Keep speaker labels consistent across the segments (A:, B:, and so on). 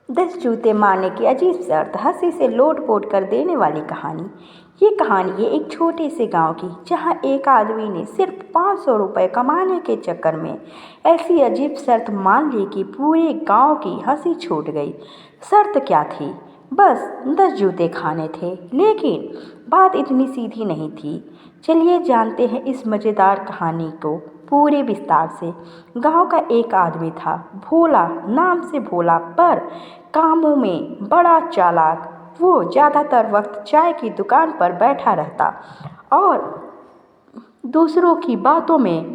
A: 10 जूते मारने की अजीब शर्त, हंसी से लोट-पोट कर देने वाली कहानी। ये कहानी है एक छोटे से गांव की, जहां एक आदमी ने सिर्फ 500 रुपये कमाने के चक्कर में ऐसी अजीब शर्त मान ली कि पूरे गांव की हंसी छूट गई। शर्त क्या थी? बस 10 जूते खाने थे। लेकिन बात इतनी सीधी नहीं थी। चलिए जानते हैं इस मज़ेदार कहानी को पूरे विस्तार से। गांव का एक आदमी था, भोला, नाम से भोला पर कामों में बड़ा चालाक। वो ज़्यादातर वक्त चाय की दुकान पर बैठा रहता और दूसरों की बातों में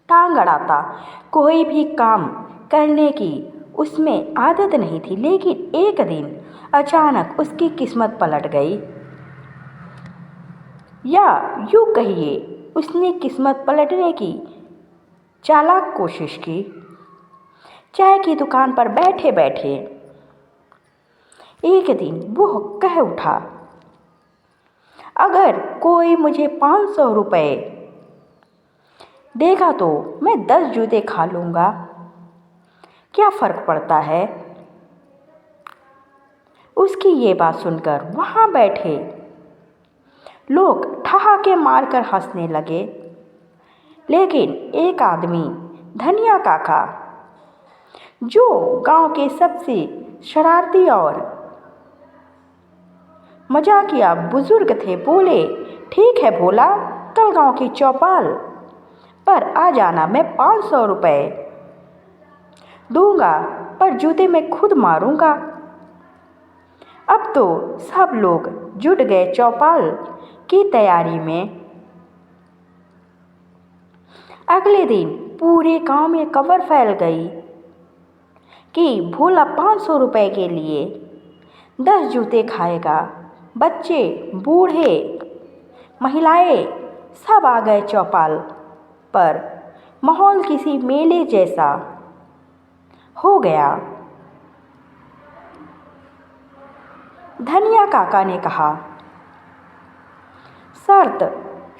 A: टांग अड़ाता। कोई भी काम करने की उसमें आदत नहीं थी। लेकिन एक दिन अचानक उसकी किस्मत पलट गई, या यूँ कहिए उसने किस्मत पलटने की चालाक कोशिश की। चाय की दुकान पर बैठे बैठे एक दिन वो कह उठा, अगर कोई मुझे 500 रुपये देगा तो मैं 10 जूते खा लूँगा, क्या फ़र्क पड़ता है। उसकी ये बात सुनकर वहाँ बैठे लोग ठहाके मारकर हंसने लगे। लेकिन एक आदमी, धनिया काका, जो गांव के सबसे शरारती और मजाकिया बुजुर्ग थे, बोले, ठीक है भोला, कल गांव की चौपाल पर आ जाना। मैं 500 रुपये दूंगा, पर जूते मैं खुद मारूंगा। अब तो सब लोग जुट गए चौपाल की तैयारी में। अगले दिन पूरे गांव में खबर फैल गई कि भोला 500 रुपये के लिए 10 जूते खाएगा। बच्चे, बूढ़े, महिलाएं सब आ गए चौपाल पर। माहौल किसी मेले जैसा हो गया। धनिया काका ने कहा, शर्त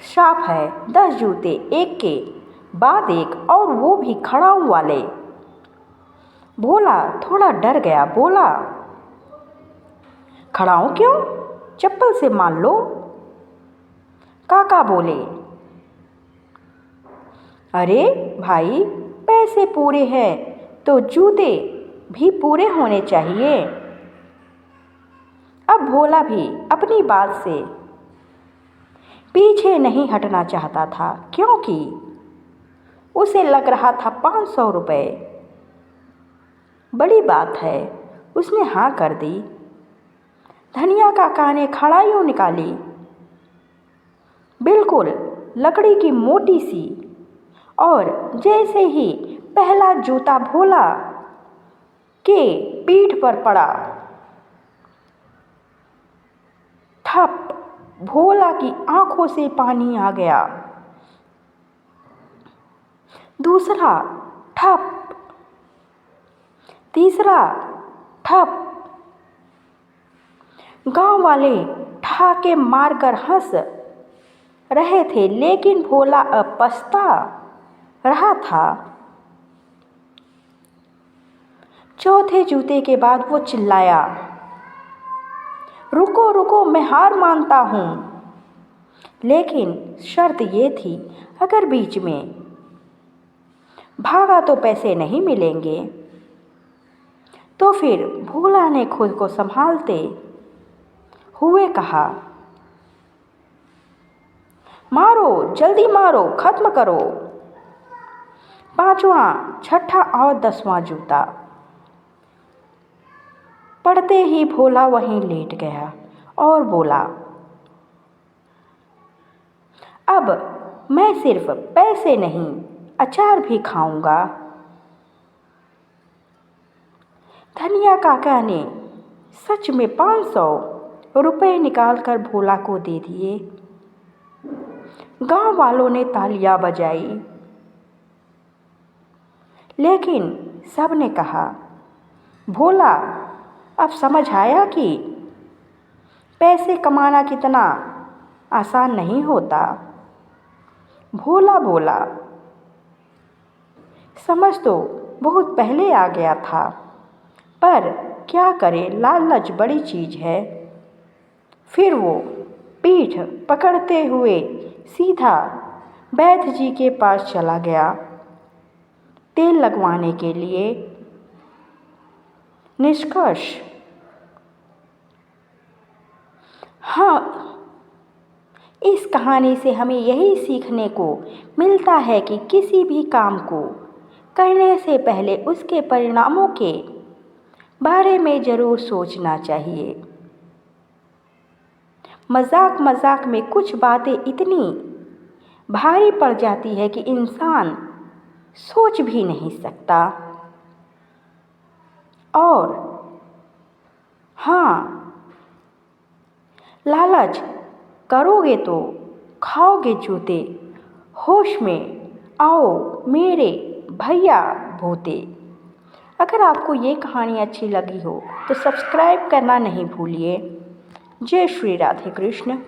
A: साफ है, 10 जूते एक के बाद एक, और वो भी खड़ाऊ वाले। भोला थोड़ा डर गया, बोला, खड़ाऊ क्यों? चप्पल से मान लो। काका बोले, अरे भाई, पैसे पूरे हैं तो जूते भी पूरे होने चाहिए। अब भोला भी अपनी बात से पीछे नहीं हटना चाहता था, क्योंकि उसे लग रहा था 500 रुपये बड़ी बात है। उसने हाँ कर दी। धनिया काका ने खड़ाऊ निकाली, बिल्कुल लकड़ी की मोटी सी, और जैसे ही पहला जूता भोला के पीठ पर पड़ा, ठप, भोला की आंखों से पानी आ गया। दूसरा ठप, तीसरा ठप। गांव वाले ठहाके मारकर हंस रहे थे, लेकिन भोला अब पछता रहा था। चौथे जूते के बाद वो चिल्लाया, रुको रुको, मैं हार मानता हूँ। लेकिन शर्त ये थी, अगर बीच में भागा तो पैसे नहीं मिलेंगे। तो फिर भोला ने खुद को संभालते हुए कहा, मारो, जल्दी मारो, खत्म करो। पांचवा, छठा और 10वां जूता पड़ते ही भोला वहीं लेट गया और बोला, अब मैं सिर्फ पैसे नहीं, अचार भी खाऊंगा। धनिया काका ने सच में 500 रुपये निकालकर भोला को दे दिए। गांव वालों ने तालियां बजाई, लेकिन सब ने कहा, भोला, अब समझ आया कि पैसे कमाना कितना आसान नहीं होता। भोला बोला, समझ तो बहुत पहले आ गया था, पर क्या करे, लालच बड़ी चीज़ है। फिर वो पीठ पकड़ते हुए सीधा वैद्य जी के पास चला गया तेल लगवाने के लिए। निष्कर्ष, हाँ, इस कहानी से हमें यही सीखने को मिलता है कि किसी भी काम को करने से पहले उसके परिणामों के बारे में ज़रूर सोचना चाहिए। मजाक मजाक में कुछ बातें इतनी भारी पड़ जाती है कि इंसान सोच भी नहीं सकता। और हाँ, लालच करोगे तो खाओगे जूते, होश में आओ मेरे भैया भूते। अगर आपको ये कहानी अच्छी लगी हो तो सब्सक्राइब करना नहीं भूलिए। जय श्री राधे कृष्ण।